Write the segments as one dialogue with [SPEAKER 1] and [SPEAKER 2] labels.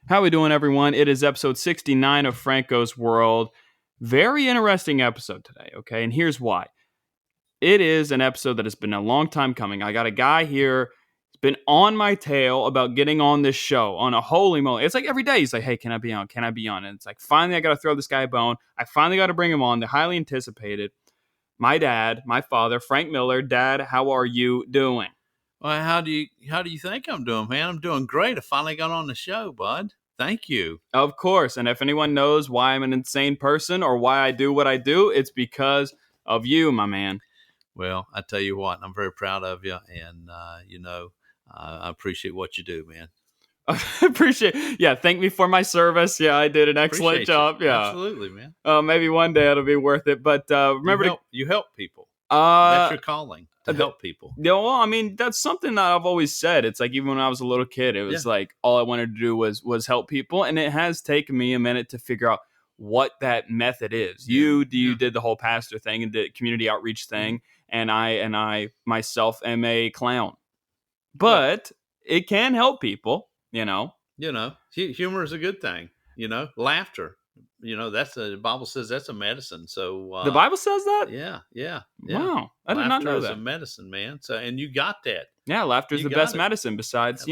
[SPEAKER 1] How we doing, everyone? It is episode 69 of Franco's World. Very interesting episode today, okay? And here's why. It is an episode that has been a long time coming. I got a guy here who's been on my tail about getting on this show on a holy moly. It's like every day he's like, hey, can I be on? Can I be on? And it's like, finally, I got to throw this guy a bone. I finally got to bring him on. They're highly anticipated. My dad, my father, Frank Miller. Dad, how are you doing?
[SPEAKER 2] Well, how do you think I'm doing, man? I'm doing great. I finally got on the show, bud. Thank you.
[SPEAKER 1] Of course. And if anyone knows why I'm an insane person or why I do what I do, it's because of you, my man.
[SPEAKER 2] Well, I tell you what, I'm very proud of you, and I appreciate what you do, man.
[SPEAKER 1] Appreciate. Yeah, thank me for my service. Yeah, I did an excellent job. Yeah,
[SPEAKER 2] absolutely, man.
[SPEAKER 1] Maybe one day it'll be worth it. But remember,
[SPEAKER 2] you help people. That's your calling, to help people.
[SPEAKER 1] Yeah, well, I mean, that's something that I've always said. It's like even when I was a little kid, it was like all I wanted to do was help people, and it has taken me a minute to figure out what that method is. You did the whole pastor thing and the community outreach thing, and I myself am a clown, but it can help people.
[SPEAKER 2] Humor is a good thing. Laughter. That's the Bible says that's a medicine. So
[SPEAKER 1] the Bible says that.
[SPEAKER 2] Yeah.
[SPEAKER 1] Wow, I did not know
[SPEAKER 2] laughter
[SPEAKER 1] that.
[SPEAKER 2] is a medicine, man. So and you got that.
[SPEAKER 1] Yeah, laughter is the best medicine besides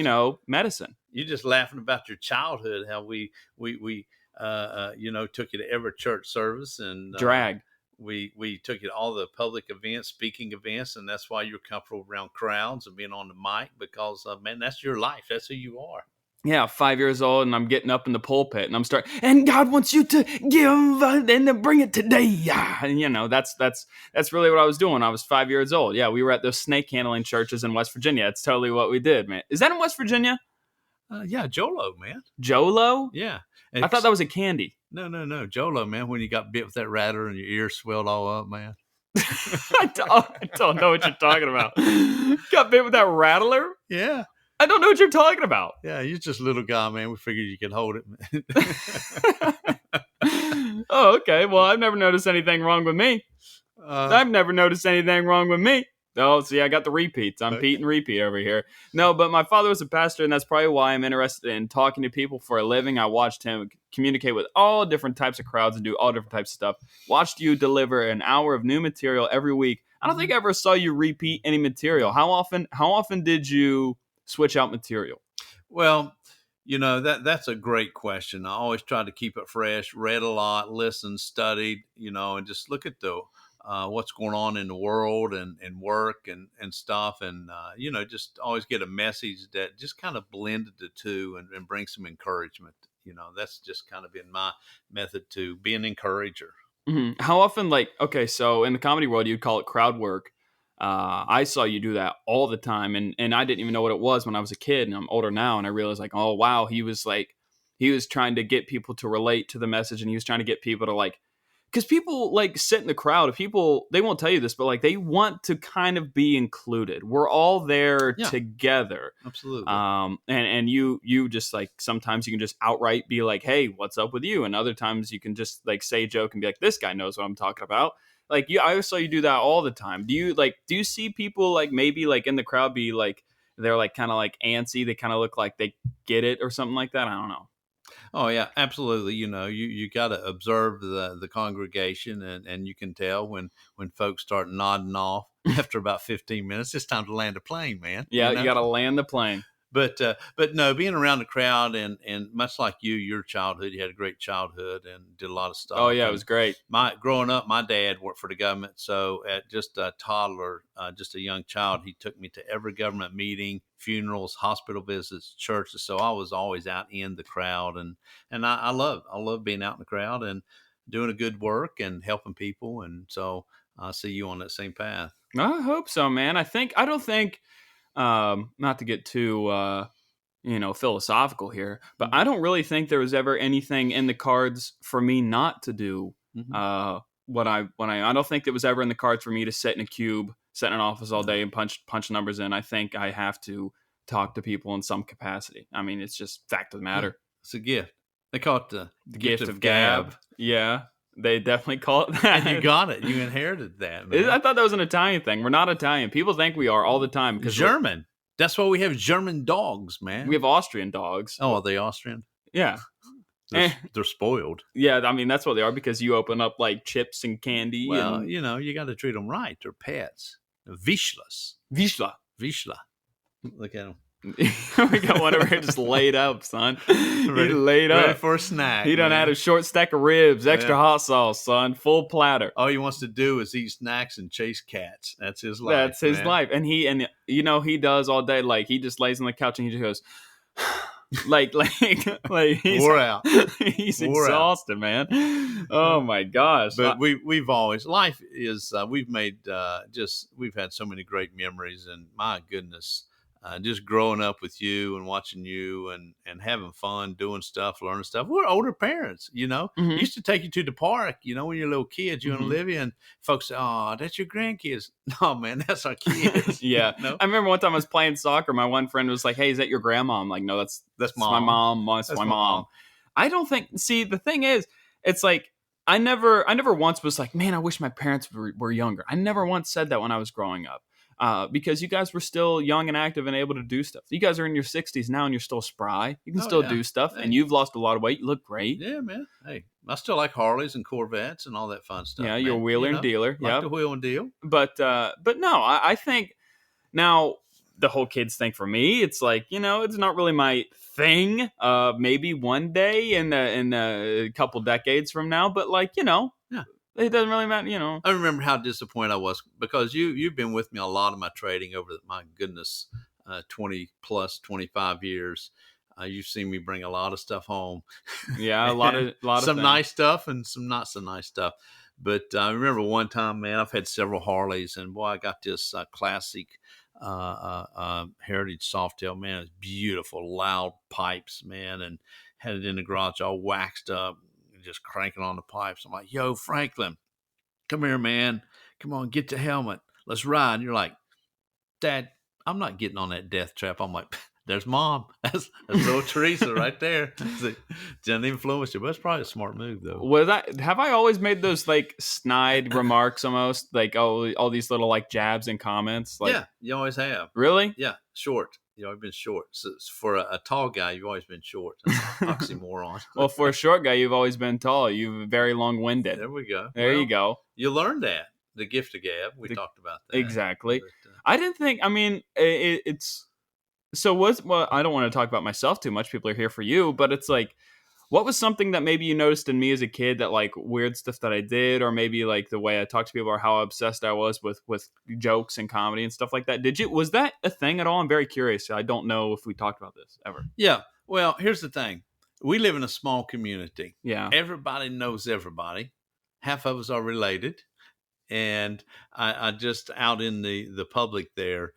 [SPEAKER 1] medicine.
[SPEAKER 2] You're just laughing about your childhood, how we took you to every church service and
[SPEAKER 1] drag.
[SPEAKER 2] We took you to all the public events, speaking events, and that's why you're comfortable around crowds and being on the mic because, man, that's your life. That's who you are.
[SPEAKER 1] Yeah, 5 years old, and I'm getting up in the pulpit, and I'm starting, and God wants you to give and to bring it today. And that's really what I was doing when I was 5 years old. Yeah, we were at those snake handling churches in West Virginia. It's totally what we did, man. Is that in West Virginia?
[SPEAKER 2] Yeah, Jolo, man.
[SPEAKER 1] Jolo?
[SPEAKER 2] Yeah.
[SPEAKER 1] I thought that was a candy.
[SPEAKER 2] No. Jolo, man, when you got bit with that rattler and your ears swelled all up, man.
[SPEAKER 1] I don't know what you're talking about. Got bit with that rattler?
[SPEAKER 2] Yeah.
[SPEAKER 1] I don't know what you're talking about.
[SPEAKER 2] Yeah, you're just a little guy, man. We figured you could hold it.
[SPEAKER 1] Oh, okay. Well, I've never noticed anything wrong with me. I've never noticed anything wrong with me. Oh, see, I got the repeats. I'm Pete and repeat over here. No, but my father was a pastor, and that's probably why I'm interested in talking to people for a living. I watched him communicate with all different types of crowds and do all different types of stuff. Watched you deliver an hour of new material every week. I don't think I ever saw you repeat any material. How often did you switch out material?
[SPEAKER 2] Well, that's a great question. I always try to keep it fresh, read a lot, listened, studied, and just look at what's going on in the world and work and stuff. And, just always get a message that just kind of blended the two and bring some encouragement. That's just kind of been my method to be an encourager.
[SPEAKER 1] Mm-hmm. How often, so in the comedy world, you'd call it crowd work. I saw you do that all the time, and I didn't even know what it was when I was a kid, and I'm older now, and I realized oh wow, he was trying to get people to relate to the message, and he was trying to get people to because people sit in the crowd. People, they won't tell you this, but they want to kind of be included. We're all there together.
[SPEAKER 2] Absolutely.
[SPEAKER 1] And you just sometimes you can just outright be like, hey, what's up with you? And other times you can just say a joke and be like, this guy knows what I'm talking about. I saw you do that all the time. Do you see people maybe in the crowd be they're kind of antsy? They kind of look like they get it or something like that. I don't know.
[SPEAKER 2] Oh yeah, absolutely. You got to observe the congregation and you can tell when folks start nodding off after about 15 minutes, it's time to land a plane, man.
[SPEAKER 1] Yeah, you got to land the plane.
[SPEAKER 2] But no, being around the crowd and much like your childhood, you had a great childhood and did a lot of stuff.
[SPEAKER 1] Oh yeah, it was great.
[SPEAKER 2] Growing up, my dad worked for the government. So at just a toddler, just a young child, he took me to every government meeting, funerals, hospital visits, churches. So I was always out in the crowd and I love being out in the crowd and doing a good work and helping people. And so I see you on that same path.
[SPEAKER 1] I hope so, man. I don't think, not to get too, philosophical here, but I don't really think there was ever anything in the cards for me not to do I don't think it was ever in the cards for me to sit in a cube, sit in an office all day and punch numbers in. I think I have to talk to people in some capacity. I mean, it's just fact of the matter.
[SPEAKER 2] It's a gift. They call it the
[SPEAKER 1] gift of gab. Yeah. They definitely call it that.
[SPEAKER 2] And you got it. You inherited that, man.
[SPEAKER 1] I thought that was an Italian thing. We're not Italian. People think we are all the time.
[SPEAKER 2] German. That's why we have German dogs, man.
[SPEAKER 1] We have Austrian dogs.
[SPEAKER 2] Oh, are they Austrian?
[SPEAKER 1] Yeah.
[SPEAKER 2] They're spoiled.
[SPEAKER 1] Yeah, I mean, that's what they are because you open up like chips and candy
[SPEAKER 2] Well,
[SPEAKER 1] and
[SPEAKER 2] you got to treat them right. They're pets. Vishlas.
[SPEAKER 1] Vishla.
[SPEAKER 2] Vishla. Look at them.
[SPEAKER 1] We got one over here just laid up, son. He laid
[SPEAKER 2] ready
[SPEAKER 1] up.
[SPEAKER 2] for a snack.
[SPEAKER 1] He done
[SPEAKER 2] man.
[SPEAKER 1] had a short stack of ribs, extra hot sauce, son, full platter.
[SPEAKER 2] All he wants to do is eat snacks and chase cats. That's his life.
[SPEAKER 1] That's his
[SPEAKER 2] man.
[SPEAKER 1] life, and he does all day. Like he just lays on the couch and he just goes. like he's
[SPEAKER 2] Wore out.
[SPEAKER 1] He's
[SPEAKER 2] Wore
[SPEAKER 1] exhausted,
[SPEAKER 2] out.
[SPEAKER 1] man. Oh my gosh!
[SPEAKER 2] But we've always life is we've made we've had so many great memories, and my goodness, just growing up with you and watching you and having fun doing stuff, learning stuff. We're older parents,
[SPEAKER 1] Mhm.
[SPEAKER 2] Used to take you to the park, when you're little kids, you and
[SPEAKER 1] Mhm.
[SPEAKER 2] Olivia, and folks say, "Oh, that's your grandkids." No, man, that's our kids.
[SPEAKER 1] Yeah. I remember one time I was playing soccer. My one friend was like, "Hey, is that your grandma?" I'm like, "No, that's my
[SPEAKER 2] mom.
[SPEAKER 1] mom. That's my mom." I don't think. See, the thing is, it's like I never once was like, "Man, I wish my parents were younger." I never once said that when I was growing up. Because you guys were still young and active and able to do stuff. You guys are in your 60s now and you're still spry. You can still do stuff, and you've lost a lot of weight. You look great.
[SPEAKER 2] Yeah, man. Hey, I still like Harleys and Corvettes and all that fun stuff.
[SPEAKER 1] Yeah, you're a wheeler and dealer.
[SPEAKER 2] Like
[SPEAKER 1] Yeah,
[SPEAKER 2] the wheel and deal.
[SPEAKER 1] but no, I think now the whole kids thing for me, it's like it's not really my thing. Maybe one day in a couple decades from now, but
[SPEAKER 2] Yeah.
[SPEAKER 1] it doesn't really matter.
[SPEAKER 2] I remember how disappointed I was because you've been with me a lot of my trading over my goodness 20 plus 25 years. You've seen me bring a lot of stuff home.
[SPEAKER 1] Yeah, a lot of
[SPEAKER 2] some
[SPEAKER 1] things.
[SPEAKER 2] nice stuff and some not so nice stuff. But I remember one time, man, I've had several Harleys, and boy, I got this classic Heritage Softail, man. It's beautiful, loud pipes, man, and had it in the garage all waxed up, just cranking on the pipes. I'm like, "Yo, Franklin, come here, man. Come on, get the helmet. Let's ride." And you're like, "Dad, I'm not getting on that death trap." I'm like, "There's mom. That's little Teresa right there." Didn't influence you, but it's probably a smart move, though.
[SPEAKER 1] Have I always made those like snide remarks almost like all these little like jabs and comments? Like,
[SPEAKER 2] yeah, you always have.
[SPEAKER 1] Really?
[SPEAKER 2] Yeah, short. You've always been short. So for a tall guy, you've always been short. That's an oxymoron.
[SPEAKER 1] Well, for a short guy, you've always been tall. You've very long-winded.
[SPEAKER 2] There we go.
[SPEAKER 1] There you go.
[SPEAKER 2] You learned that. The gift of gab. We talked about that.
[SPEAKER 1] Exactly.
[SPEAKER 2] But,
[SPEAKER 1] I didn't think. I mean, it's so. Well, I don't want to talk about myself too much. People are here for you, but it's like, what was something that maybe you noticed in me as a kid that like weird stuff that I did, or maybe like the way I talked to people, or how obsessed I was with jokes and comedy and stuff like that? Was that a thing at all? I'm very curious. I don't know if we talked about this ever.
[SPEAKER 2] Yeah. Well, here's the thing. We live in a small community.
[SPEAKER 1] Yeah.
[SPEAKER 2] Everybody knows everybody. Half of us are related. And I just out in the public there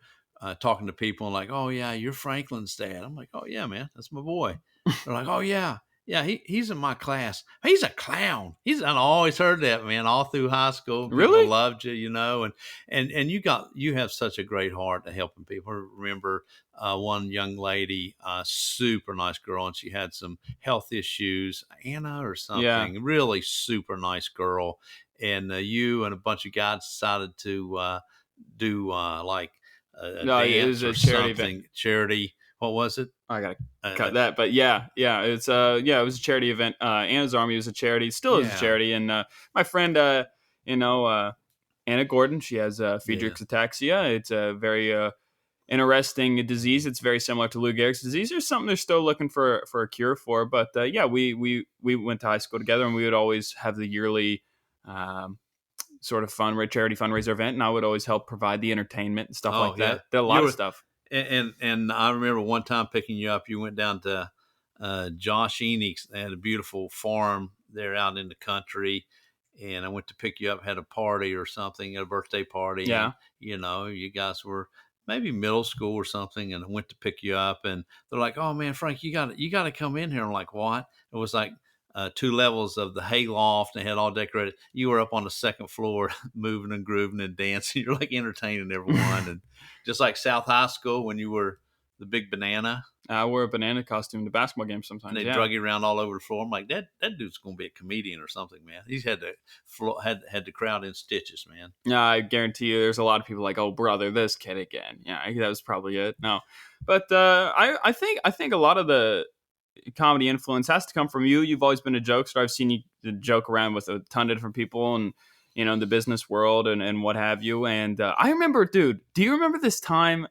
[SPEAKER 2] talking to people and like, "Oh, yeah, you're Franklin's dad." I'm like, "Oh, yeah, man, that's my boy." They're like, "Oh, yeah. Yeah, he's in my class. He's a clown." I always heard that, man, all through high school. People
[SPEAKER 1] Really?
[SPEAKER 2] loved you, and you have such a great heart to helping people. I remember one young lady, super nice girl, and she had some health issues, Anna or something.
[SPEAKER 1] Yeah.
[SPEAKER 2] Really super nice girl. And you and a bunch of guys decided to do like a dance
[SPEAKER 1] it was
[SPEAKER 2] or
[SPEAKER 1] a charity
[SPEAKER 2] something.
[SPEAKER 1] event.
[SPEAKER 2] Charity. What was it?
[SPEAKER 1] I gotta cut that, but yeah, it was a charity event. Anna's Army was a charity, still is a charity, and my friend, Anna Gordon, she has Friedreich's ataxia. It's a very interesting disease. It's very similar to Lou Gehrig's disease. There's something they're still looking for a cure for, but we went to high school together, and we would always have the yearly sort of charity fundraiser event, and I would always help provide the entertainment and stuff like that. Did a lot of stuff.
[SPEAKER 2] And I remember one time picking you up. You went down to Josh Enix. They had a beautiful farm there out in the country, and I went to pick you up. Had a party or something, a birthday party.
[SPEAKER 1] Yeah,
[SPEAKER 2] and, you guys were maybe middle school or something, and I went to pick you up, and they're like, "Oh man, Frank, you got to come in here." I'm like, "What?" It was like 2 levels of the hay loft, and they had all decorated. You were up on the second floor, moving and grooving and dancing. You're like entertaining everyone, and just like South High School when you were the big banana.
[SPEAKER 1] I wore a banana costume to basketball games sometimes.
[SPEAKER 2] And they drug you around all over the floor. I'm like, that dude's going to be a comedian or something, man. He's had the crowd in stitches, man.
[SPEAKER 1] Yeah, I guarantee you, there's a lot of people like, "Oh, brother, this kid again." Yeah, that was probably it. No, but I think a lot of the comedy influence has to come from you. You've always been a jokester. I've seen you joke around with a ton of different people and, in the business world and what have you. And I remember, dude, do you remember this time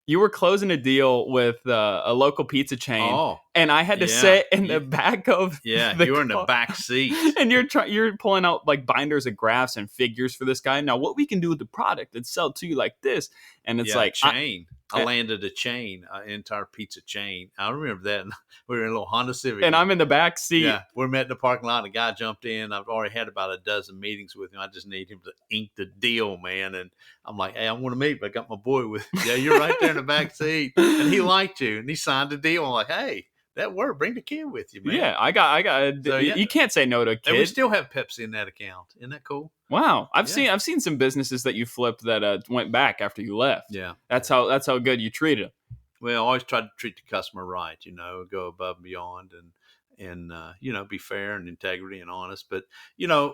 [SPEAKER 1] you were closing a deal with a local pizza chain,
[SPEAKER 2] Oh,
[SPEAKER 1] and I had to
[SPEAKER 2] yeah.
[SPEAKER 1] sit in the back of
[SPEAKER 2] Yeah,
[SPEAKER 1] the
[SPEAKER 2] you were in the
[SPEAKER 1] car,
[SPEAKER 2] back seat.
[SPEAKER 1] and you're pulling out like binders of graphs and figures for this guy. Now, what we can do with the product and sell to you like this, and it's
[SPEAKER 2] Yeah,
[SPEAKER 1] like
[SPEAKER 2] chain. I landed a chain, an entire pizza chain. I remember that. We were in a little Honda Civic.
[SPEAKER 1] and I'm in the back seat.
[SPEAKER 2] Yeah, we met in the parking lot. A guy jumped in. I've already had about a dozen meetings with him. I just need him to ink the deal, man. And I'm like, hey, I want to meet, but I got my boy with me. Yeah, you're right there in the back seat. And he liked you, and he signed the deal. I'm like, hey, that worked. Bring the kid with you, man.
[SPEAKER 1] Yeah, I got.
[SPEAKER 2] So, yeah.
[SPEAKER 1] You can't say no to a kid.
[SPEAKER 2] And we still have Pepsi in that account. Isn't that cool?
[SPEAKER 1] Wow, I've seen some businesses that you flipped that went back after you left.
[SPEAKER 2] Yeah,
[SPEAKER 1] that's how good you treated them.
[SPEAKER 2] Well, I always try to treat the customer right. Go above and beyond, and be fair and integrity and honest. But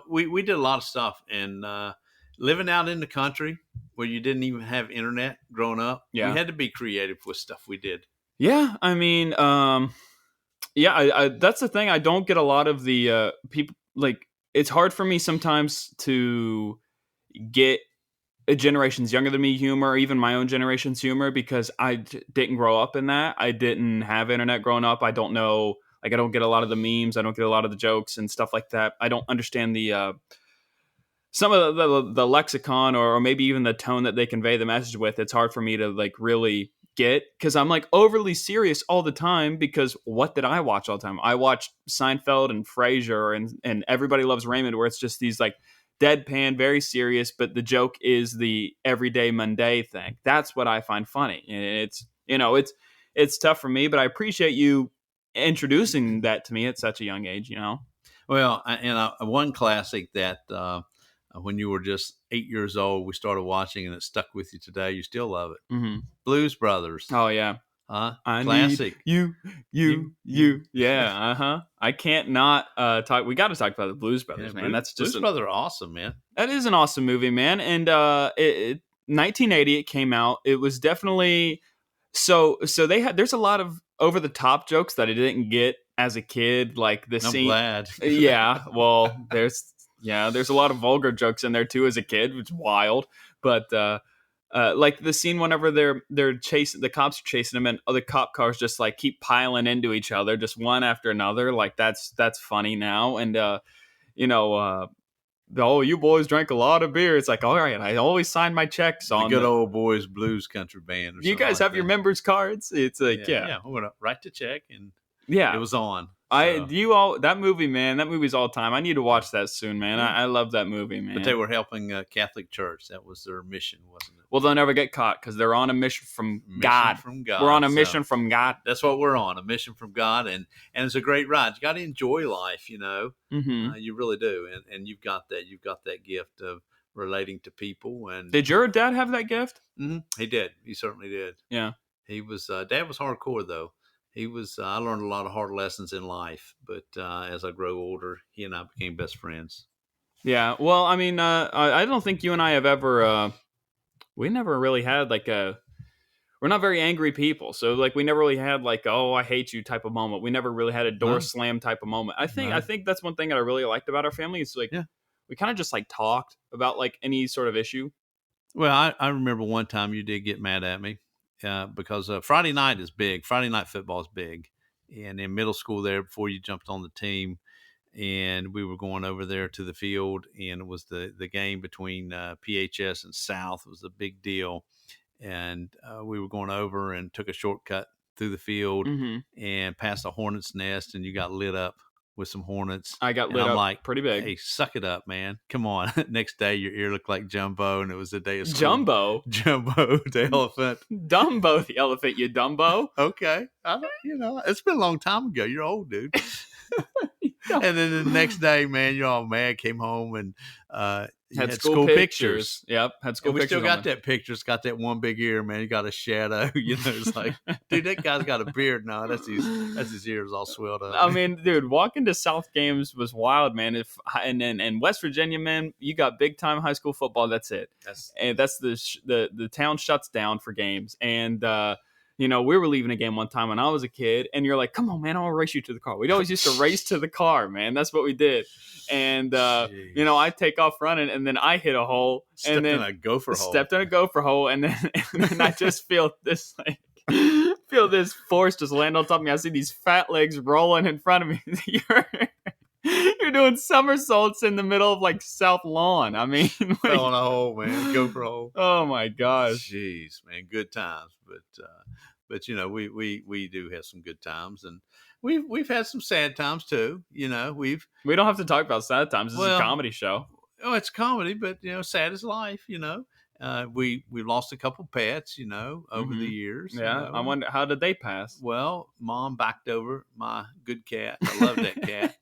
[SPEAKER 2] we did a lot of stuff, and living out in the country where you didn't even have internet growing up, we had to be creative with stuff we did.
[SPEAKER 1] Yeah, I mean, I that's the thing. I don't get a lot of the people. Like, it's hard for me sometimes to get generations younger than me humor, or even my own generation's humor, because I didn't grow up in that. I didn't have internet growing up. I don't know. Like, I don't get a lot of the memes. I don't get a lot of the jokes and stuff like that. I don't understand the some of the lexicon or maybe even the tone that they convey the message with. It's hard for me to like really get, because I'm like overly serious all the time, because what did I watch all the time? I watched Seinfeld and Frasier and Everybody Loves Raymond, where it's just these like deadpan, very serious, but the joke is the everyday mundane thing. That's what I find funny. And it's tough for me, but I appreciate you introducing that to me at such a young age.
[SPEAKER 2] Well, one classic that when you were just 8 years old, we started watching, and it stuck with you today. You still love it.
[SPEAKER 1] Mm-hmm.
[SPEAKER 2] Blues Brothers.
[SPEAKER 1] Oh yeah.
[SPEAKER 2] Classic.
[SPEAKER 1] You. Yeah. I can't not talk. We got to talk about the Blues Brothers, man. That's just
[SPEAKER 2] Blues Brothers are awesome, man.
[SPEAKER 1] That is an awesome movie, man. And 1980 it came out. It was definitely so there's a lot of over the top jokes that I didn't get as a kid, like the scene.
[SPEAKER 2] I'm glad.
[SPEAKER 1] Yeah, well, there's a lot of vulgar jokes in there too as a kid, which is wild. But like the scene whenever they're chasing, the cops are chasing them, and other cop cars just like keep piling into each other, just one after another. Like that's funny now. And oh, you boys drank a lot of beer. It's like, all right, I always sign my checks on
[SPEAKER 2] the good old boys blues country band.
[SPEAKER 1] You guys have your members cards? It's like,
[SPEAKER 2] yeah. We went to write the check, and
[SPEAKER 1] it
[SPEAKER 2] was on.
[SPEAKER 1] That movie, man. That movie's all time. I need to watch that soon, man. I love that movie, man.
[SPEAKER 2] But they were helping Catholic Church. That was their mission, wasn't it?
[SPEAKER 1] Well, they'll never get caught because they're on a mission from God. We're on a mission from God.
[SPEAKER 2] That's what we're on, a mission from God, and it's a great ride. You got to enjoy life,
[SPEAKER 1] Mm-hmm.
[SPEAKER 2] You really do, and you've got that. You've got that gift of relating to people. And
[SPEAKER 1] did your dad have that gift?
[SPEAKER 2] Mm-hmm. He did. He certainly did.
[SPEAKER 1] Yeah.
[SPEAKER 2] He was. Dad was hardcore though. He was. I learned a lot of hard lessons in life, but as I grow older, he and I became best friends.
[SPEAKER 1] Yeah. Well, I mean, I don't think you and I have ever. We never really had like we're not very angry people, so like we never really had like, oh, I hate you type of moment. We never really had a door slam type of moment. I think that's one thing that I really liked about our family. Is like we kind of just like talked about like any sort of issue.
[SPEAKER 2] Well, I remember one time you did get mad at me. Because Friday night is big. Friday night football is big. And in middle school there, before you jumped on the team, and we were going over there to the field, and it was the game between PHS and South. It was a big deal. And we were going over and took a shortcut through the field and past a hornet's nest, and you got lit up with some hornets.
[SPEAKER 1] I got lit up like pretty big.
[SPEAKER 2] Hey, suck it up, man. Come on. Next day, your ear looked like Jumbo, and it was the day of school.
[SPEAKER 1] Jumbo?
[SPEAKER 2] Jumbo, the elephant.
[SPEAKER 1] Dumbo, the elephant, you Dumbo.
[SPEAKER 2] Okay. It's been a long time ago. You're old, dude. And then the next day, man, you're all mad, came home, and
[SPEAKER 1] had school pictures. Yep, had school
[SPEAKER 2] and we
[SPEAKER 1] pictures.
[SPEAKER 2] We still got that picture. It's got that one big ear, man. You got a shadow. It's like, dude, that guy's got a beard now. That's his ears all swelled up.
[SPEAKER 1] I mean, dude, walking to South games was wild, man. And West Virginia, man, you got big time high school football. That's it. And that's the town shuts down for games. And we were leaving a game one time when I was a kid, and you're like, come on, man, I want to race you to the car. We'd always used to race to the car, man. That's what we did. And, I take off running, and then I hit a hole.
[SPEAKER 2] Stepped in a gopher hole.
[SPEAKER 1] And then I just feel this, this force just land on top of me. I see these fat legs rolling in front of me. You're doing somersaults in the middle of South Lawn. I mean,
[SPEAKER 2] fell in a hole, man. Gopher hole.
[SPEAKER 1] Oh my gosh.
[SPEAKER 2] Jeez, man, good times. But we do have some good times, and we've had some sad times too. We
[SPEAKER 1] don't have to talk about sad times. This is a comedy show.
[SPEAKER 2] Oh, it's comedy, but sad is life. We lost a couple pets, over the years.
[SPEAKER 1] Yeah, I wonder, how did they pass?
[SPEAKER 2] Well, Mom backed over my good cat. I love that cat.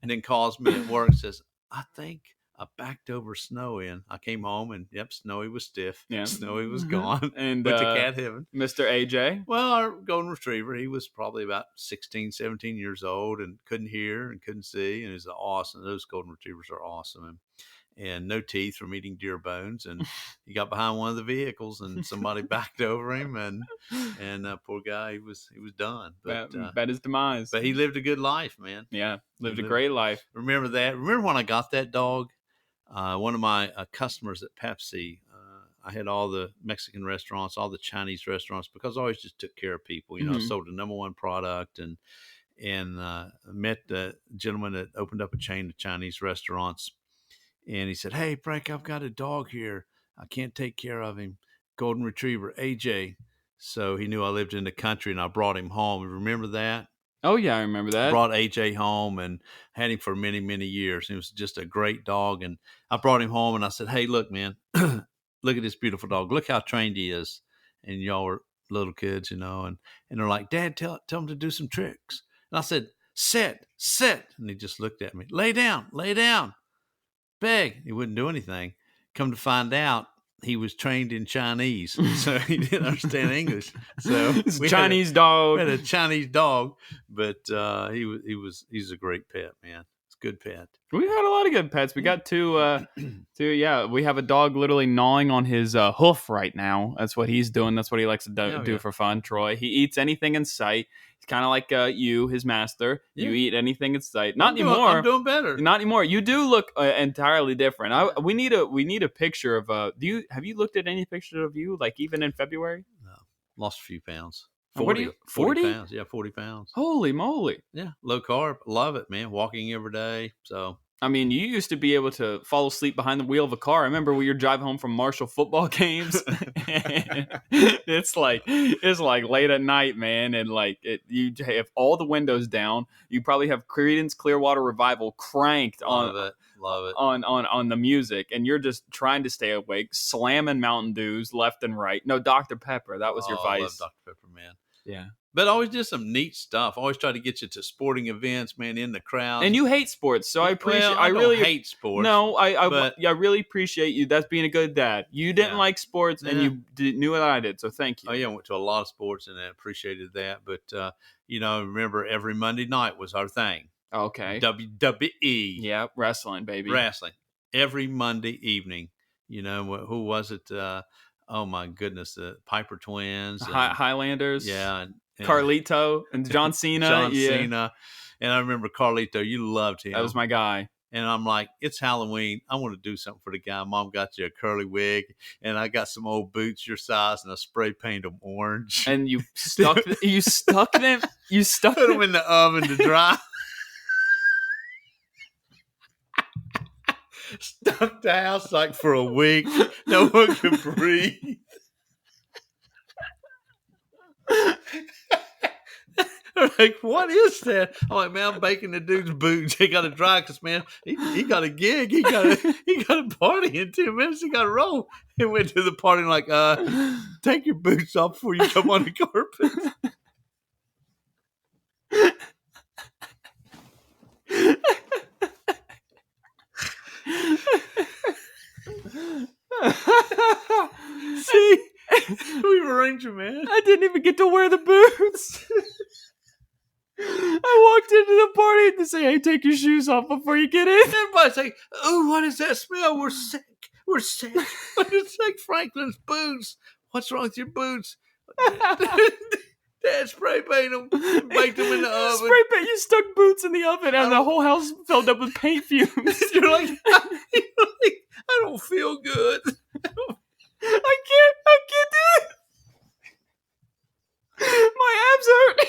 [SPEAKER 2] And then calls me at work and says, I think I backed over Snowy. And I came home and, yep, Snowy was stiff. Yeah. Snowy was gone.
[SPEAKER 1] And
[SPEAKER 2] went to cat heaven.
[SPEAKER 1] Mr. AJ?
[SPEAKER 2] Well, our golden retriever, he was probably about 16, 17 years old and couldn't hear and couldn't see. And he's awesome. Those golden retrievers are awesome. And no teeth from eating deer bones, and he got behind one of the vehicles, and somebody backed over him, and poor guy, he was done. But
[SPEAKER 1] bet his demise.
[SPEAKER 2] But he lived a good life, man.
[SPEAKER 1] Yeah, lived a great life.
[SPEAKER 2] Remember that? Remember when I got that dog? One of my customers at Pepsi. I had all the Mexican restaurants, all the Chinese restaurants, because I always just took care of people. I sold the number one product, and met the gentleman that opened up a chain of Chinese restaurants. And he said, hey, Frank, I've got a dog here. I can't take care of him. Golden Retriever, AJ. So he knew I lived in the country, and I brought him home. Remember that?
[SPEAKER 1] Oh, yeah, I remember that.
[SPEAKER 2] I brought AJ home and had him for many, many years. He was just a great dog. And I brought him home, and I said, hey, look, man, look at this beautiful dog. Look how trained he is. And y'all were little kids, and they're like, Dad, tell him to do some tricks. And I said, sit. And he just looked at me. Lay down. Beg. He wouldn't do anything. Come to find out, he was trained in Chinese, so he didn't understand English. So
[SPEAKER 1] it's a Chinese dog.
[SPEAKER 2] We had a Chinese dog, but he's a great pet, man. It's a good pet.
[SPEAKER 1] We had a lot of good pets. We got two. We have a dog literally gnawing on his hoof right now. That's what he's doing. That's what he likes to do for fun. Troy. He eats anything in sight. He's kind of like you, his master. Yeah. You eat anything in sight. Not anymore.
[SPEAKER 2] I'm doing better.
[SPEAKER 1] Not anymore. You do look entirely different. We need a picture of. Have you looked at any pictures of you, like even in February?
[SPEAKER 2] No, lost a few pounds.
[SPEAKER 1] 40
[SPEAKER 2] pounds. Yeah, 40 pounds.
[SPEAKER 1] Holy moly.
[SPEAKER 2] Yeah, low carb. Love it, man. Walking every day. So.
[SPEAKER 1] I mean, you used to be able to fall asleep behind the wheel of a car. I remember when you're driving home from Marshall football games. it's like late at night, man, and you have all the windows down. You probably have Creedence Clearwater Revival cranked
[SPEAKER 2] Love it.
[SPEAKER 1] on the music, and you're just trying to stay awake, slamming Mountain Dews left and right. No, Dr. Pepper, that was your vice.
[SPEAKER 2] I love Dr. Pepper, man.
[SPEAKER 1] Yeah.
[SPEAKER 2] But always did some neat stuff. Always try to get you to sporting events, man, in the crowd.
[SPEAKER 1] And you hate sports, so I appreciate.
[SPEAKER 2] Well, I really hate sports.
[SPEAKER 1] No, I really appreciate you. That's being a good dad. You didn't like sports, and you knew what I did. So thank you.
[SPEAKER 2] Oh yeah, I went to a lot of sports, and I appreciated that. But remember, every Monday night was our thing.
[SPEAKER 1] Okay.
[SPEAKER 2] WWE.
[SPEAKER 1] Yeah, wrestling, baby.
[SPEAKER 2] Wrestling every Monday evening. Who was it? Oh my goodness, the Piper Twins,
[SPEAKER 1] Highlanders.
[SPEAKER 2] Yeah. And
[SPEAKER 1] Carlito and John Cena.
[SPEAKER 2] Cena. And I remember Carlito, you loved him.
[SPEAKER 1] That was my guy.
[SPEAKER 2] And I'm like, it's Halloween. I want to do something for the guy. Mom got you a curly wig, and I got some old boots your size, and I spray painted them orange.
[SPEAKER 1] And you stuck them. You stuck
[SPEAKER 2] Put them in the oven to dry. Stuck the house for a week. No one could breathe. They're like, what is that? I'm like, man, I'm baking the dude's boots. He got to dry because, man, he got a gig. He got a party in 2 minutes. He got to roll. He went to the party and like, take your boots off before you come on the carpet. See, we've arranged it, man.
[SPEAKER 1] I didn't even get to wear the boots. I walked into the party to say, hey, take your shoes off before you get in.
[SPEAKER 2] Everybody's like, oh, what is that smell? We're sick. It's like Franklin's boots. What's wrong with your boots? Dad spray paint them, baked them in the oven.
[SPEAKER 1] Spray paint. You stuck boots in the oven, and the whole house filled up with paint fumes.
[SPEAKER 2] You're like, I don't feel good.
[SPEAKER 1] I can't do it. My abs hurt.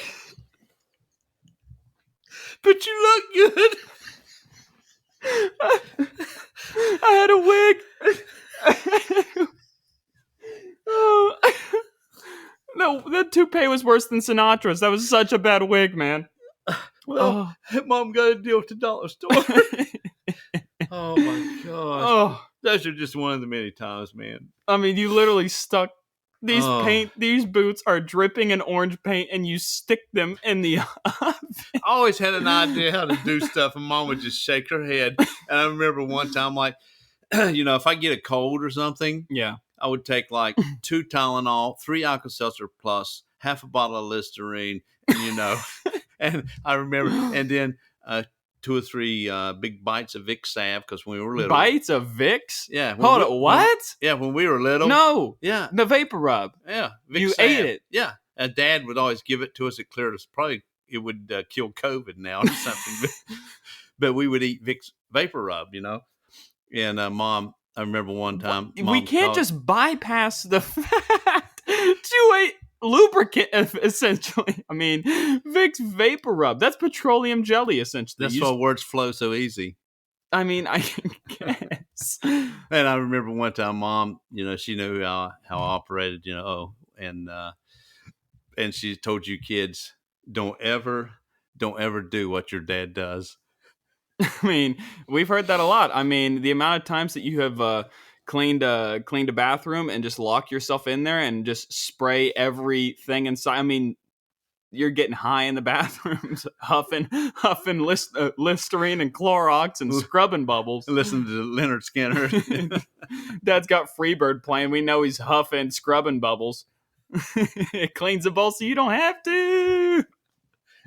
[SPEAKER 2] But you look good.
[SPEAKER 1] I had a wig. Oh. No, that toupee was worse than Sinatra's. That was such a bad wig, man.
[SPEAKER 2] Well, Mom got a deal at the dollar store. Oh my gosh.
[SPEAKER 1] Oh,
[SPEAKER 2] those are just one of the many times, man.
[SPEAKER 1] I mean, you literally stuck these these boots are dripping in orange paint, and you stick them in the oven.
[SPEAKER 2] I always had an idea how to do stuff, and Mom would just shake her head. And I remember one time, like, if I get a cold or something,
[SPEAKER 1] yeah,
[SPEAKER 2] I would take like 2 Tylenol, 3 Alka-Seltzer Plus, half a bottle of Listerine, and, and I remember, and then 2 or 3 big bites of Vicks salve, because when we were little.
[SPEAKER 1] Bites of Vicks?
[SPEAKER 2] Yeah.
[SPEAKER 1] Hold on, what?
[SPEAKER 2] When we were little.
[SPEAKER 1] No.
[SPEAKER 2] Yeah.
[SPEAKER 1] The vapor rub.
[SPEAKER 2] Yeah. Vicks
[SPEAKER 1] you
[SPEAKER 2] salve.
[SPEAKER 1] ate it.
[SPEAKER 2] Yeah. And Dad would always give it to us. It cleared us. Probably it would kill COVID now or something. But we would eat Vicks vapor rub, And Mom, I remember one time.
[SPEAKER 1] We can't just bypass the fact to a lubricant, essentially. I mean, Vicks vapor rub. That's petroleum jelly, essentially.
[SPEAKER 2] That's why words flow so easy.
[SPEAKER 1] I mean, I guess.
[SPEAKER 2] And I remember one time, Mom, she knew how I operated, and she told you kids, don't ever do what your dad does.
[SPEAKER 1] I mean, we've heard that a lot. I mean, the amount of times that you have cleaned a bathroom and just lock yourself in there and just spray everything inside. I mean, you're getting high in the bathrooms, huffing Listerine and Clorox and scrubbing bubbles.
[SPEAKER 2] Listen to Leonard Skinner.
[SPEAKER 1] Dad's got Freebird playing. We know he's huffing, scrubbing bubbles. It cleans the bowl so you don't have to.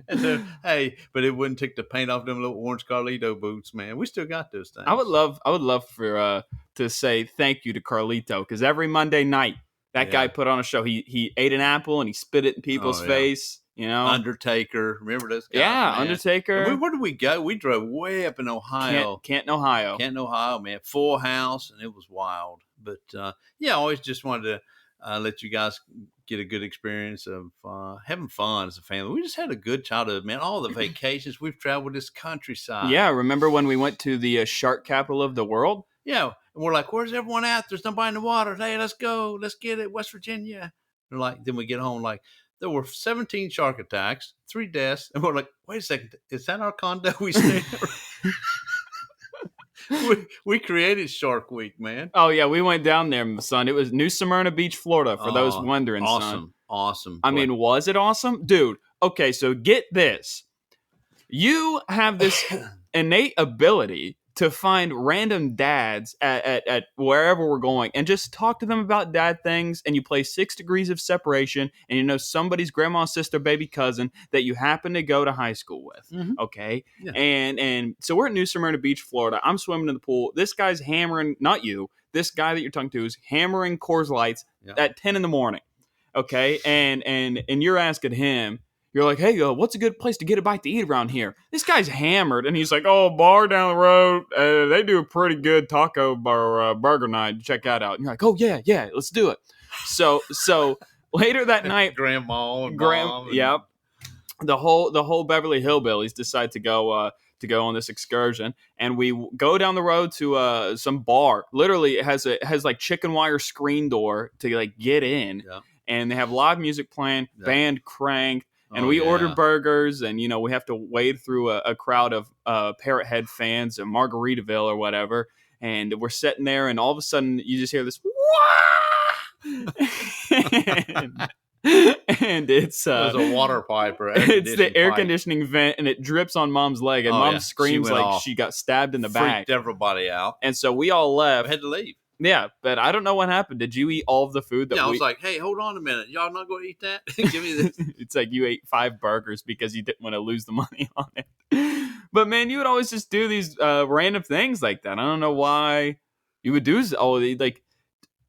[SPEAKER 2] And so, hey, but it wouldn't take the paint off them little orange Carlito boots, man. We still got those things.
[SPEAKER 1] I would love for to say thank you to Carlito, because every Monday night that guy put on a show. He ate an apple and he spit it in people's face.
[SPEAKER 2] Undertaker, remember those guys?
[SPEAKER 1] Yeah, man. Undertaker.
[SPEAKER 2] Where did we go? We drove way up in Ohio.
[SPEAKER 1] Canton, Ohio.
[SPEAKER 2] Canton, Ohio, man. Full house, and it was wild. But I always just wanted to let you guys get a good experience of having fun as a family. We just had a good childhood, man. All the vacations we've traveled this countryside.
[SPEAKER 1] Yeah, remember when we went to the shark capital of the world?
[SPEAKER 2] Yeah, and we're like, "Where's everyone at? There's nobody in the water. Hey, let's go. Let's get it, West Virginia." They're like, then we get home, like, there were 17 shark attacks, 3 deaths, and we're like, "Wait a second, is that our condo we stay in?" we created Shark Week, man.
[SPEAKER 1] Oh yeah, we went down there, son. It was New Smyrna Beach, Florida. For those wondering,
[SPEAKER 2] awesome.
[SPEAKER 1] I mean, was it awesome, dude? Okay, so get this: you have this innate ability to find random dads at wherever we're going and just talk to them about dad things, and you play 6 degrees of separation, and somebody's grandma, sister, baby cousin that you happen to go to high school with, okay? Yeah. And so we're at New Smyrna Beach, Florida. I'm swimming in the pool. This guy's hammering, not you, this guy that you're talking to is hammering Coors Lights at 10 in the morning, okay? And you're asking him, you're like, hey, what's a good place to get a bite to eat around here? This guy's hammered, and he's like, oh, bar down the road. They do a pretty good taco bar burger night. Check that out. And you're like, oh, yeah, let's do it. So later that night,
[SPEAKER 2] Grandma and Mom.
[SPEAKER 1] Yep. The whole Beverly Hillbillies decide to go on this excursion, and we go down the road to some bar. Literally, it has like chicken wire screen door to like get in, and they have live music playing, band cranked. And we ordered burgers, and, we have to wade through a crowd of Parrot Head fans in Margaritaville or whatever. And we're sitting there, and all of a sudden, you just hear this, wah! And it's
[SPEAKER 2] a water pipe, right?
[SPEAKER 1] It's the air conditioning vent, and it drips on Mom's leg, and Mom screams like she got stabbed in the back.
[SPEAKER 2] Freaked everybody out.
[SPEAKER 1] And so we all left.
[SPEAKER 2] We had to leave.
[SPEAKER 1] Yeah, but I don't know what happened. Did you eat all of the food that
[SPEAKER 2] I was like, hey, hold on a minute. Y'all not going to eat that? Give me this.
[SPEAKER 1] It's like you ate 5 burgers because you didn't want to lose the money on it. But, man, you would always just do these random things like that. I don't know why you would do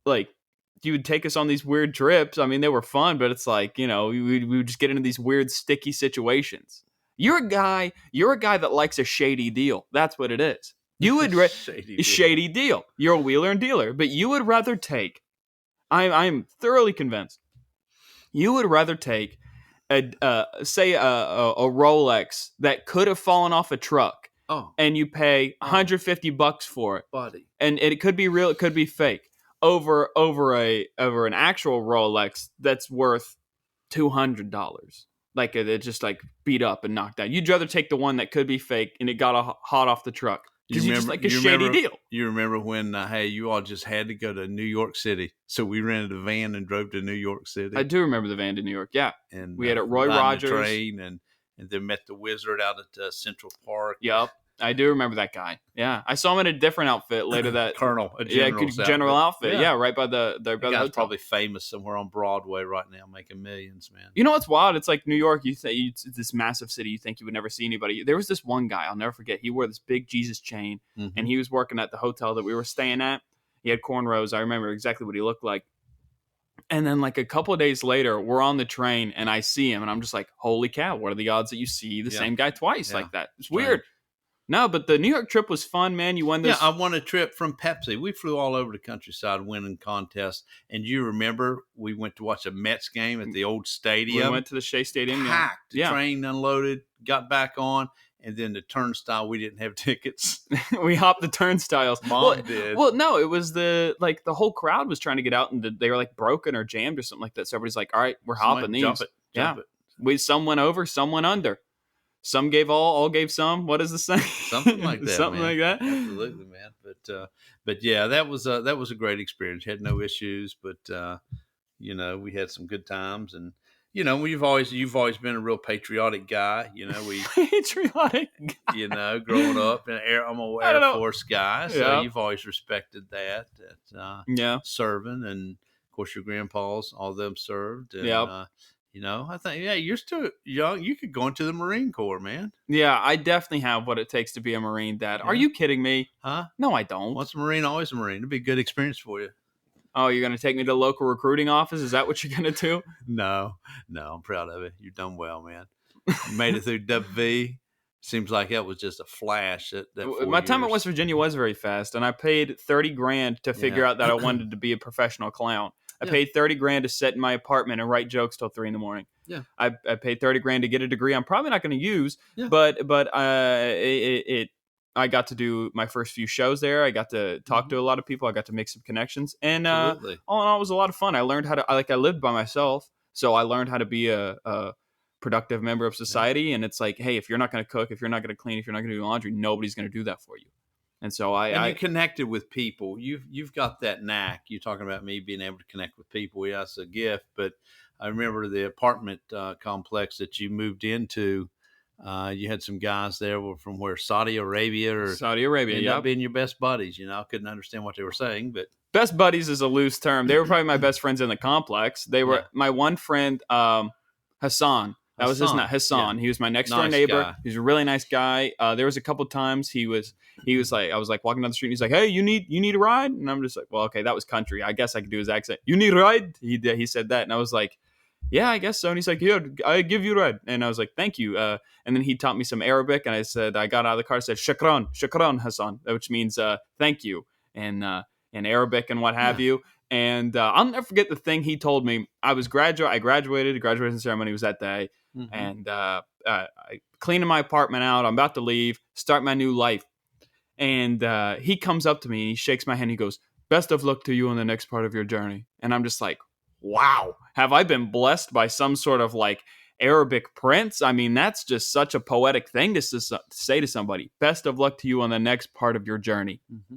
[SPEAKER 1] like you would take us on these weird trips. I mean, they were fun, but it's like, we would just get into these weird, sticky situations. You're a guy that likes a shady deal. That's what it is. You would shady deal. You're a wheeler and dealer, but you would rather take. I'm thoroughly convinced. You would rather take a Rolex that could have fallen off a truck, and you pay $150 for it,
[SPEAKER 2] buddy,
[SPEAKER 1] and it could be real, it could be fake, over an actual Rolex that's worth $200. Like it just like beat up and knocked out. You'd rather take the one that could be fake and it got hot off the truck. Because you just like a shady deal.
[SPEAKER 2] You remember when, hey, you all just had to go to New York City. So we rented a van and drove to New York City.
[SPEAKER 1] I do remember the van to New York, yeah.
[SPEAKER 2] And
[SPEAKER 1] we had at Roy Rogers.
[SPEAKER 2] The train and then met the Wizard out at Central Park.
[SPEAKER 1] Yep. I do remember that guy. Yeah. I saw him in a different outfit later that. General outfit. Yeah, right by the
[SPEAKER 2] guy's hotel. Probably famous somewhere on Broadway right now, making millions, man.
[SPEAKER 1] You know what's wild? It's like New York. It's this massive city. You think you would never see anybody. There was this one guy, I'll never forget. He wore this big Jesus chain, and he was working at the hotel that we were staying at. He had cornrows. I remember exactly what he looked like. And then like a couple of days later, we're on the train, and I see him, and I'm just like, holy cow, what are the odds that you see the same guy twice like that? It's weird. No, but the New York trip was fun, man. You won this.
[SPEAKER 2] Yeah, I won a trip from Pepsi. We flew all over the countryside winning contests. And you remember we went to watch a Mets game at the old stadium.
[SPEAKER 1] We went to the Shea Stadium.
[SPEAKER 2] Packed. The train unloaded, got back on. And then the turnstile, we didn't have tickets.
[SPEAKER 1] We hopped the turnstiles.
[SPEAKER 2] Mom did.
[SPEAKER 1] Well, no, it was the whole crowd was trying to get out, and they were like broken or jammed or something like that. So everybody's like, all right, we're hopping these.
[SPEAKER 2] Jump it.
[SPEAKER 1] Some went over, some went under. Some gave all gave some. What is the saying?
[SPEAKER 2] Something like that.
[SPEAKER 1] Something like that.
[SPEAKER 2] Absolutely, man. But yeah, that was a great experience. Had no issues, but we had some good times, and you've always been a real patriotic guy.
[SPEAKER 1] Patriotic.
[SPEAKER 2] Growing up, and I'm an Air Force guy, so you've always respected that. Serving, and of course your grandpas, all of them served. And, I think, you're still young. You could go into the Marine Corps, man.
[SPEAKER 1] Yeah, I definitely have what it takes to be a Marine, Dad. Yeah. Are you kidding me?
[SPEAKER 2] Huh?
[SPEAKER 1] No, I don't.
[SPEAKER 2] Once a Marine, always a Marine. It'd be a good experience for you.
[SPEAKER 1] Oh, you're going to take me to the local recruiting office? Is that what you're going to do?
[SPEAKER 2] No, I'm proud of it. You've done well, man. You made it through WV. Seems like that was just a flash.
[SPEAKER 1] My time at West Virginia was very fast, and I paid $30,000 to figure out that I wanted to be a professional clown. I paid $30,000 to sit in my apartment and write jokes till 3 a.m.
[SPEAKER 2] Yeah,
[SPEAKER 1] I paid $30,000 to get a degree I'm probably not going to use, but I got to do my first few shows there. I got to talk to a lot of people. I got to make some connections, and all in all, it was a lot of fun. I learned how to I lived by myself, so I learned how to be a productive member of society. Yeah. And it's like, hey, if you're not going to cook, if you're not going to clean, if you're not going to do laundry, nobody's going to do that for you. And so
[SPEAKER 2] you connected with people. You've got that knack. You're talking about me being able to connect with people. Yeah, it's a gift. But I remember the apartment complex that you moved into. You had some guys there from where Saudi Arabia. Ended up being your best buddies. I couldn't understand what they were saying, but
[SPEAKER 1] best buddies is a loose term. They were probably my best friends in the complex. They were my one friend, Hassan. That was his name, Hassan. Yeah. He was my next door neighbor. Guy. He was a really nice guy. There was a couple times he was like, I was like walking down the street and he's like, hey, you need a ride? And I'm just like, well, okay, that was country. I guess I could do his accent. You need a ride? He said that. And I was like, yeah, I guess so. And he's like, here, I give you a ride. And I was like, thank you. And then he taught me some Arabic. And I got out of the car and said, shukran, Hassan, which means thank you in Arabic and what have you. And I'll never forget the thing he told me. I graduated. The graduation ceremony was that day. Mm-hmm. And I cleaning my apartment out. I'm about to leave, start my new life. And he comes up to me and he shakes my hand. He goes, best of luck to you on the next part of your journey. And I'm just like, wow, have I been blessed by some sort of like Arabic prince? I mean, that's just such a poetic thing to say to somebody. Best of luck to you on the next part of your journey. Mm-hmm.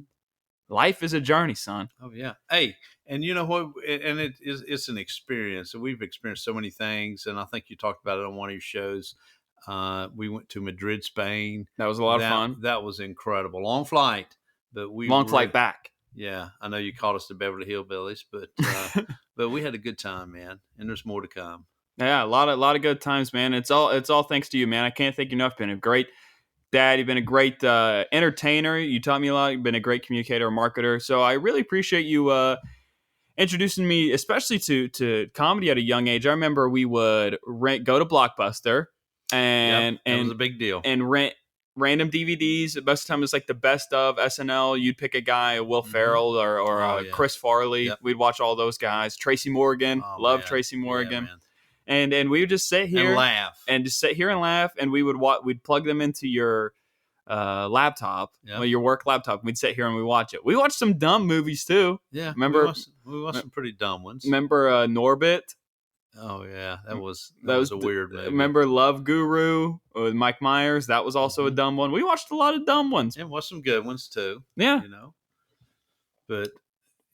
[SPEAKER 1] Life is a journey, son.
[SPEAKER 2] Oh, yeah. Hey, and you know what? And it's an experience. So we've experienced so many things. And I think you talked about it on one of your shows. We went to Madrid, Spain.
[SPEAKER 1] That was a lot of fun.
[SPEAKER 2] That was incredible. Long flight. But
[SPEAKER 1] flight back.
[SPEAKER 2] Yeah. I know you called us the Beverly Hillbillies, but but we had a good time, man. And there's more to come.
[SPEAKER 1] Yeah, a lot of good times, man. It's all thanks to you, man. I can't thank you enough. Been a great dad. You've been a great entertainer. You taught me a lot. You've been a great communicator, marketer. So I really appreciate you introducing me especially to comedy at a young age. I remember we would go to Blockbuster and
[SPEAKER 2] that was a big deal.
[SPEAKER 1] and rent random DVDs. Most of the time it was like the best of SNL. You'd pick a guy, Will Ferrell or Chris Farley.
[SPEAKER 2] Yep.
[SPEAKER 1] We'd watch all those guys. Tracy Morgan, love Tracy Morgan. And we would just sit here and laugh. And we would we'd plug them into your laptop, your work laptop. We'd sit here and we watch it. We watched some dumb movies too.
[SPEAKER 2] Yeah,
[SPEAKER 1] remember
[SPEAKER 2] we watched some pretty dumb ones.
[SPEAKER 1] Remember Norbit?
[SPEAKER 2] Oh yeah, that was a weird movie.
[SPEAKER 1] Remember Love Guru with Mike Myers? That was also a dumb one. We watched a lot of dumb ones.
[SPEAKER 2] And watched some good ones too.
[SPEAKER 1] Yeah,
[SPEAKER 2] but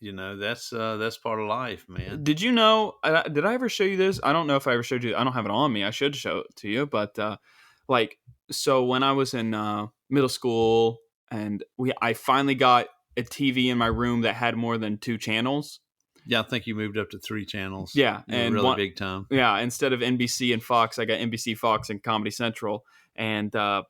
[SPEAKER 2] that's part of life, man.
[SPEAKER 1] Did you know? Did I ever show you this? I don't know if I ever showed you. I don't have it on me. I should show it to you. But so when I was in middle school, and I finally got a TV in my room that had more than 2 channels.
[SPEAKER 2] Yeah, I think you moved up to 3 channels.
[SPEAKER 1] Yeah, and
[SPEAKER 2] really big time.
[SPEAKER 1] Yeah, instead of NBC and Fox, I got NBC, Fox, and Comedy Central, and I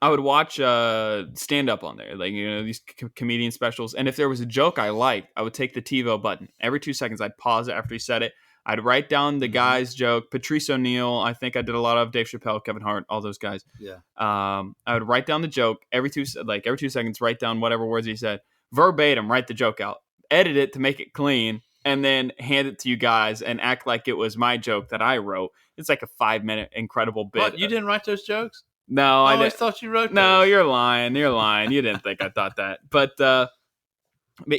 [SPEAKER 1] would watch stand up on there, like these comedian specials. And if there was a joke I liked, I would take the TiVo button. Every 2 seconds, I'd pause it after he said it. I'd write down the guy's joke. Patrice O'Neill, I think I did a lot of Dave Chappelle, Kevin Hart, all those guys.
[SPEAKER 2] Yeah.
[SPEAKER 1] I would write down the joke every 2 seconds. Write down whatever words he said verbatim. Write the joke out. Edit it to make it clean, and then hand it to you guys and act like it was my joke that I wrote. It's like a 5-minute incredible bit.
[SPEAKER 2] What? You didn't write those jokes?
[SPEAKER 1] No, I
[SPEAKER 2] always thought you wrote those.
[SPEAKER 1] No, you're lying. You're lying. You didn't think I thought that. But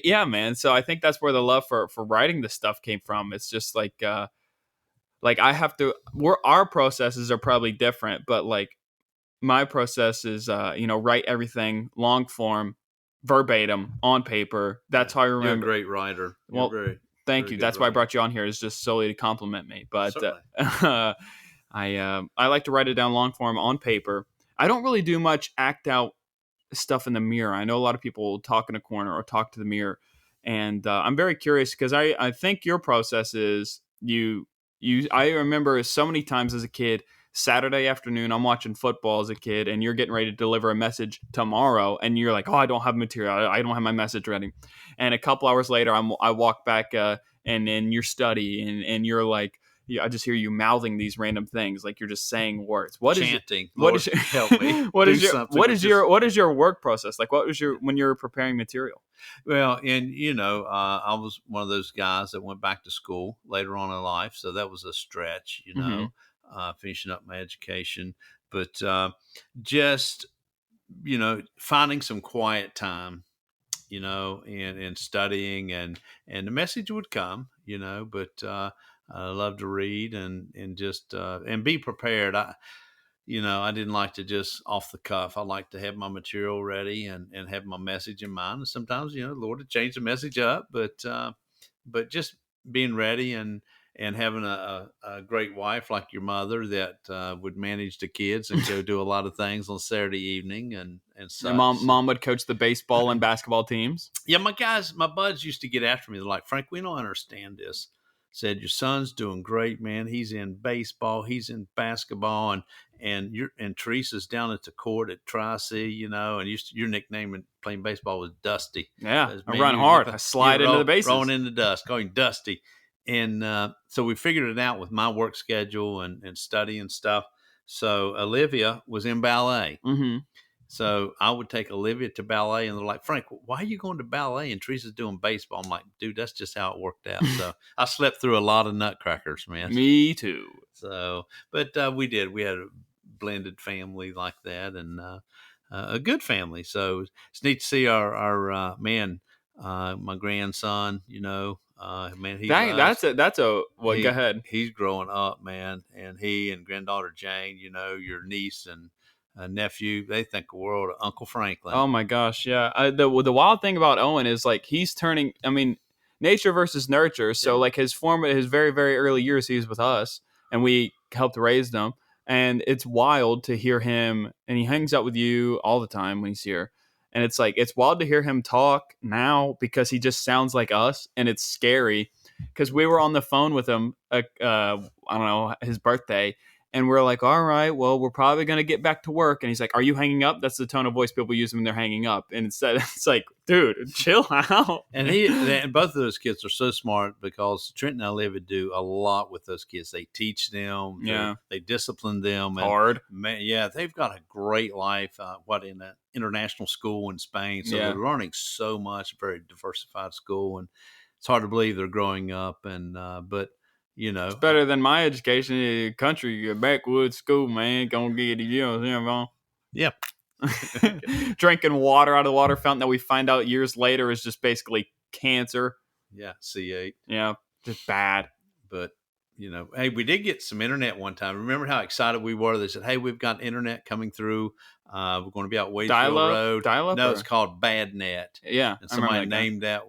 [SPEAKER 1] yeah, man. So I think that's where the love for writing this stuff came from. It's just like I have to. Our processes are probably different, but like my process is write everything long form, verbatim on paper. That's how I remember.
[SPEAKER 2] You're a great writer.
[SPEAKER 1] Thank you. That's why I brought you on here, is just solely to compliment me. But I like to write it down long form on paper. I don't really do much act out stuff in the mirror. I know a lot of people talk in a corner or talk to the mirror, and I'm very curious because I think your process is I remember so many times as a kid, Saturday afternoon, I'm watching football as a kid, and you're getting ready to deliver a message tomorrow, and you're like, oh, I don't have material. I don't have my message ready. And a couple hours later, I walk back and in your study, and you're like, I just hear you mouthing these random things, like you're just saying words.
[SPEAKER 2] Chanting. Help me.
[SPEAKER 1] What is your work process like? What was when you're preparing material?
[SPEAKER 2] Well, and I was one of those guys that went back to school later on in life, so that was a stretch, finishing up my education, but just finding some quiet time, and studying, and the message would come, but I love to read and just and be prepared. I didn't like to just off the cuff. I like to have my material ready and have my message in mind. And sometimes, the Lord would change the message up, but just being ready and having a great wife like your mother that would manage the kids and go do a lot of things on Saturday evening and such.
[SPEAKER 1] Mom would coach the baseball and basketball teams.
[SPEAKER 2] Yeah, my buds used to get after me. They're like, Frank, we don't understand this. Said, your son's doing great, man. He's in baseball, he's in basketball, and Teresa's down at the court at Tri-C, and your nickname in playing baseball was Dusty.
[SPEAKER 1] Yeah, I run hard. I slide into the bases.
[SPEAKER 2] Rolling in the dust, going Dusty. And so we figured it out with my work schedule and study and stuff. So Olivia was in ballet.
[SPEAKER 1] Mm-hmm.
[SPEAKER 2] So I would take Olivia to ballet, and they're like, Frank, why are you going to ballet? And Teresa's doing baseball. I'm like, dude, that's just how it worked out. So I slept through a lot of nutcrackers, man.
[SPEAKER 1] Me too.
[SPEAKER 2] So, but we did. We had a blended family like that, and a good family. So it's neat to see our man, my grandson, man,
[SPEAKER 1] go ahead.
[SPEAKER 2] He's growing up, man, and he and granddaughter Jane, your niece and nephew, they think the world of Uncle Franklin.
[SPEAKER 1] Oh my gosh, yeah. The wild thing about Owen is like he's turning. I mean, nature versus nurture. So like his very very early years, he was with us, and we helped raise them. And it's wild to hear him, and he hangs out with you all the time when he's here. And it's like, it's wild to hear him talk now because he just sounds like us. And it's scary because we were on the phone with him, I don't know, his birthday. And we're like, all right, well, we're probably going to get back to work. And he's like, are you hanging up? That's the tone of voice people use when they're hanging up. And instead, it's like, dude, chill out.
[SPEAKER 2] And both of those kids are so smart because Trent and Olivia do a lot with those kids. They teach them, they discipline them. And
[SPEAKER 1] hard.
[SPEAKER 2] Man, they've got a great life. In an international school in Spain, so they're learning so much. Very diversified school, and it's hard to believe they're growing up. And but
[SPEAKER 1] it's better than my education in the country, backwoods school, man. Gonna get
[SPEAKER 2] yeah.
[SPEAKER 1] Drinking water out of the water fountain that we find out years later is just basically cancer.
[SPEAKER 2] Yeah, C8.
[SPEAKER 1] Yeah, just bad.
[SPEAKER 2] But hey, we did get some internet one time. Remember how excited we were? They said, "Hey, we've got internet coming through. We're going to be out Wadesville Road."
[SPEAKER 1] Dial-up?
[SPEAKER 2] No, it's called BadNet.
[SPEAKER 1] Yeah,
[SPEAKER 2] and somebody named that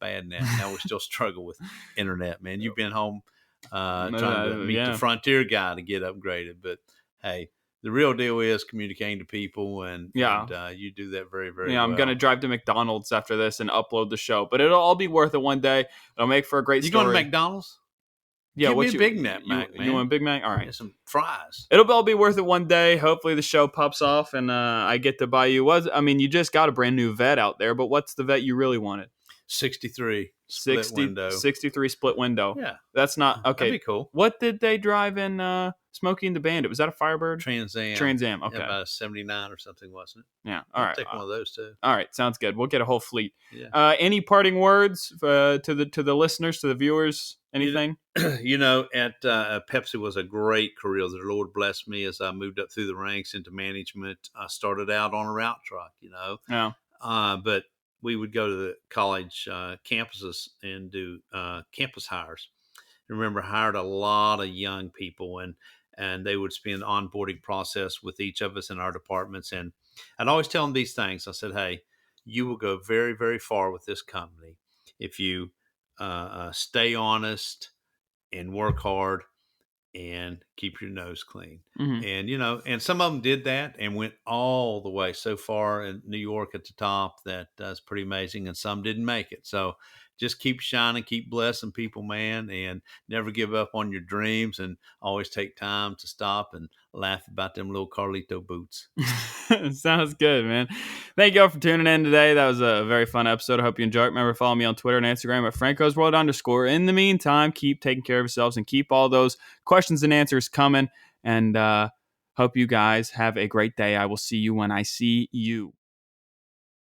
[SPEAKER 2] BadNet. Now we still struggle with internet, man. You've been home trying to meet the Frontier guy to get upgraded, but hey, the real deal is communicating to people, and you do that very, very well.
[SPEAKER 1] I'm going to drive to McDonald's after this and upload the show, but it'll all be worth it one day. It'll make for a great story.
[SPEAKER 2] You going to McDonald's?
[SPEAKER 1] Yeah,
[SPEAKER 2] give me a Big Mac, man.
[SPEAKER 1] You want a Big Mac? All right.
[SPEAKER 2] And some fries.
[SPEAKER 1] It'll all be worth it one day. Hopefully the show pops off and I get to buy you. You just got a brand new vet out there, but what's the vet you really wanted?
[SPEAKER 2] 63 split window.
[SPEAKER 1] 63 split window.
[SPEAKER 2] Yeah.
[SPEAKER 1] That's not okay.
[SPEAKER 2] That'd be cool.
[SPEAKER 1] What did they drive in Smokey and the Bandit? Was that a Firebird?
[SPEAKER 2] Trans Am.
[SPEAKER 1] Okay.
[SPEAKER 2] About a 79 or something, wasn't it?
[SPEAKER 1] Yeah. All right.
[SPEAKER 2] Take one of those too.
[SPEAKER 1] All right. Sounds good. We'll get a whole fleet.
[SPEAKER 2] Yeah.
[SPEAKER 1] Any parting words to the listeners, to the viewers? Anything?
[SPEAKER 2] At Pepsi was a great career. The Lord blessed me as I moved up through the ranks into management. I started out on a route truck,
[SPEAKER 1] Yeah.
[SPEAKER 2] But we would go to the college campuses and do campus hires. I remember hired a lot of young people, and they would spend the onboarding process with each of us in our departments. And I'd always tell them these things. I said, hey, you will go very, very far with this company if you stay honest and work hard and keep your nose clean.
[SPEAKER 1] Mm-hmm.
[SPEAKER 2] And some of them did that and went all the way so far in New York at the top that is pretty amazing. And some didn't make it. So just keep shining, keep blessing people, man, and never give up on your dreams, and always take time to stop and laugh about them little Carlito boots.
[SPEAKER 1] Sounds good, man. Thank you all for tuning in today. That was a very fun episode. I hope you enjoyed it. Remember, follow me on Twitter and Instagram at FrancosWorld_. In the meantime, keep taking care of yourselves and keep all those questions and answers coming. And hope you guys have a great day. I will see you when I see you.